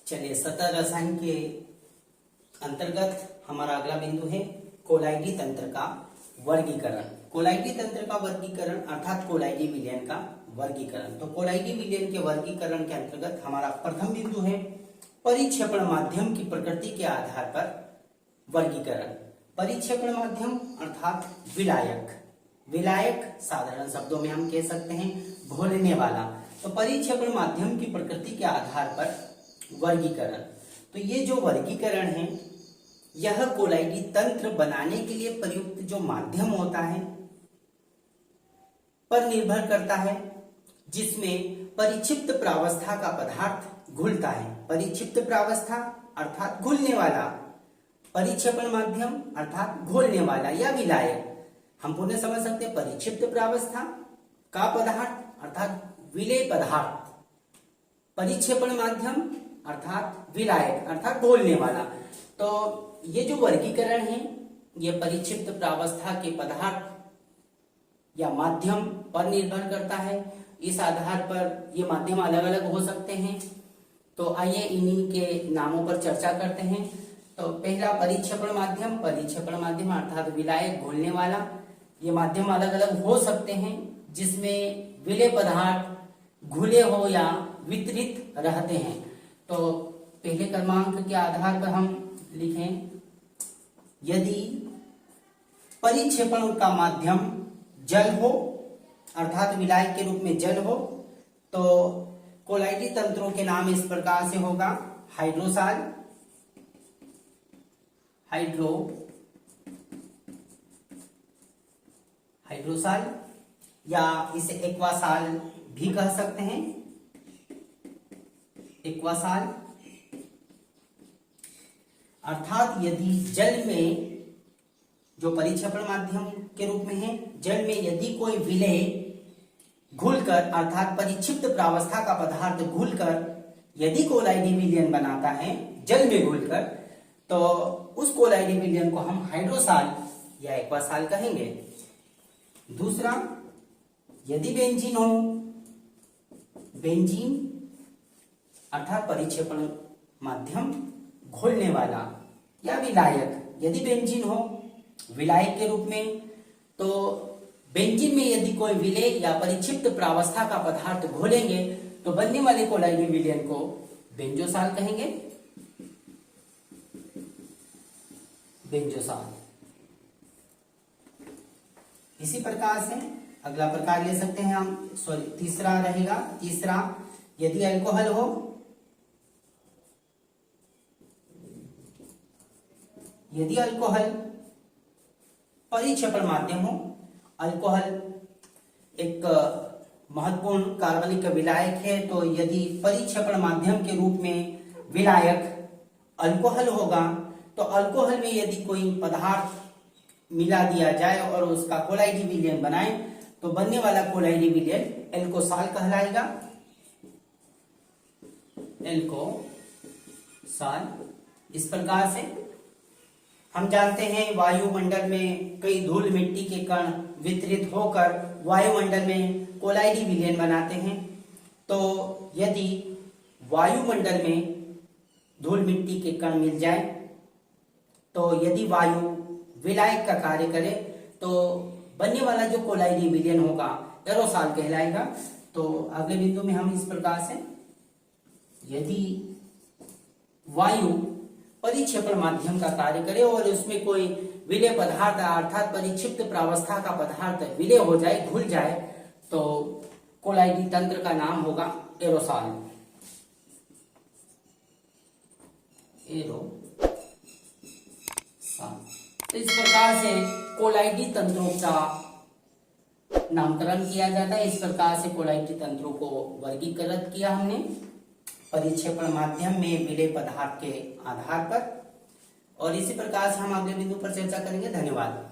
चलिए, सतह रसायन के अंतर्गत हमारा अगला बिंदु है कोलाइडी तंत्र का वर्गीकरण। कोलाइडी तंत्र का वर्गीकरण अर्थात कोलाइडी विलयन का वर्गीकरण। तो कोलाइडी विलयन के वर्गीकरण के अंतर्गत हमारा प्रथम बिंदु है परिक्षेपण माध्यम की प्रकृति के आधार पर वर्गीकरण। परिक्षेपण माध्यम अर्थात विलायक। विलायक साधारण शब्दों में हम कह सकते हैं घोलने वाला। तो परिक्षेपण माध्यम की प्रकृति के आधार पर वर्गीकरण। तो ये जो वर्गीकरण है यह कोलाइडी तंत्र बनाने के लिए प्रयुक्त जो माध्यम होता है पर निर्भर करता है, जिसमें परिक्षिप्त प्रावस्था का पदार्थ घुलता है। परिक्षिप्त प्रावस्था अर्थात घुलने वाला, परिक्षेपण माध्यम अर्थात घोलने वाला या विलायक। हम पुनः समझ सकते हैं परिक्षिप्त प्रावस्था का पदार्थ अर्थात विलेय पदार्थ, परिक्षेपण माध्यम अर्थात विलायक अर्थात घोलने वाला। तो ये जो वर्गीकरण है ये परिक्षिप्त प्रावस्था के पदार्थ या माध्यम पर निर्भर करता है। इस आधार पर ये माध्यम अलग अलग हो सकते हैं। तो आइए इन्हीं के नामों पर चर्चा करते हैं। तो पहला परिक्षेपण माध्यम। परिक्षेपण माध्यम अर्थात विलायक घोलने वाला। ये माध्यम अलग अलग हो सकते हैं जिसमें विलेय पदार्थ घुले हो या वितरित रहते हैं। तो पहले क्रमांक के आधार पर हम लिखें, यदि परिक्षेपण का माध्यम जल हो अर्थात विलायक के रूप में जल हो तो कोलाइडी तंत्रों के नाम इस प्रकार से होगा हाइड्रोसाल, हाइड्रोसाल या इसे एक्वासाल भी कह सकते हैं। एक्वासाल अर्थात यदि जल में जो परिक्षेपण माध्यम के रूप में है, जल में यदि कोई विलेय घुलकर अर्थात परिक्षिप्त प्रावस्था का पदार्थ घुलकर यदि कोलाइडी विलयन बनाता है जल में घुलकर, तो उस कोलाइडी विलयन को हम हाइड्रोसाल या एक्वासाल कहेंगे। दूसरा, यदि बेंजीन हो, बेंजीन अर्थात परिक्षेपण माध्यम घोलने वाला या विलायक। यदि बेंजीन हो विलायक के रूप में, तो बेंजीन में यदि कोई विलेय या परिक्षिप्त प्रावस्था का पदार्थ घोलेंगे तो बनने वाले कोलाइडी विलयन को बेंजोसाल कहेंगे। बेंजोसाल। इसी प्रकार से अगला प्रकार ले सकते हैं हम, तीसरा रहेगा। तीसरा, यदि अल्कोहल हो, यदि अल्कोहल परिक्षेपण माध्यम हो। अल्कोहल एक महत्वपूर्ण कार्बनिक विलायक है, तो यदि परिक्षेपण माध्यम के रूप में विलायक अल्कोहल होगा तो अल्कोहल में यदि कोई पदार्थ मिला दिया जाए और उसका कोलाइडी विलयन बनाए तो बनने वाला कोलाइडी विलयन एल्कोसाल कहलाएगा। एल्कोसाल। इस प्रकार से हम जानते हैं वायुमंडल में कई धूल मिट्टी के कण वितरित होकर वायुमंडल में कोलाइडी विलयन बनाते हैं। तो यदि वायुमंडल में धूल मिट्टी के कण मिल जाए तो यदि वायु विलायक का कार्य करे तो बनने वाला जो कोलाइडी विलयन होगा एरोसाल कहलाएगा। तो अगले बिंदु में हम इस प्रकार से, यदि वायु परिक्षेपण माध्यम का कार्य करे और उसमें कोई विलेय पदार्थ अर्थात परिक्षिप्त प्रावस्था का पदार्थ विलेय हो जाए, घुल जाए, तो कोलाइडी तंत्र का नाम होगा एरोसाल। एरोसाल। तो इस प्रकार से कोलाइडी तंत्रों का नामकरण किया जाता है। इस प्रकार से कोलाइडी तंत्रों को वर्गीकृत किया हमने परिक्षेपण माध्यम में विलेय पदार्थ के आधार पर। और इसी प्रकार से हम अगले बिंदु पर चर्चा करेंगे। धन्यवाद।